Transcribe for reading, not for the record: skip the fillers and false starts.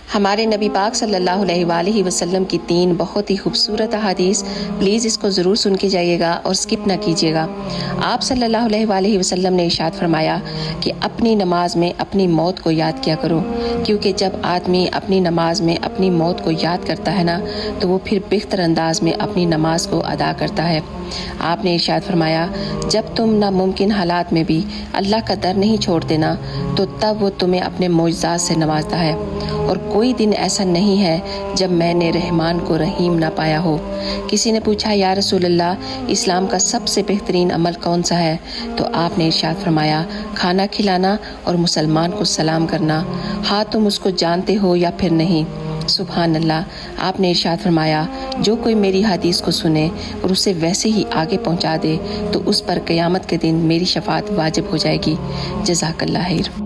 ہمارے نبی پاک صلی اللہ علیہ وآلہ وسلم کی 3 بہت ہی خوبصورت احادیث، پلیز اس کو ضرور سن کے جائیے گا اور سکپ نہ کیجیے گا۔ آپ صلی اللہ علیہ وآلہ وسلم نے ارشاد فرمایا کہ اپنی نماز میں اپنی موت کو یاد کیا کرو، کیونکہ جب آدمی اپنی نماز میں اپنی موت کو یاد کرتا ہے نا تو وہ پھر بہتر انداز میں اپنی نماز کو ادا کرتا ہے۔ آپ نے ارشاد فرمایا جب تم ناممکن حالات میں بھی اللہ کا در نہیں چھوڑتے نا تو تب وہ تمہیں اپنے معجزات سے نوازتا ہے، اور کوئی دن ایسا نہیں ہے جب میں نے رحمان کو رحیم نہ پایا ہو۔ کسی نے پوچھا یا رسول اللہ اسلام کا سب سے بہترین عمل کون سا ہے؟ تو آپ نے ارشاد فرمایا کھانا کھلانا اور مسلمان کو سلام کرنا، ہاں تم اس کو جانتے ہو یا پھر نہیں۔ سبحان اللہ۔ آپ نے ارشاد فرمایا جو کوئی میری حدیث کو سنے اور اسے ویسے ہی آگے پہنچا دے تو اس پر قیامت کے دن میری شفاعت واجب ہو جائے گی۔ جزاک اللہ خیر۔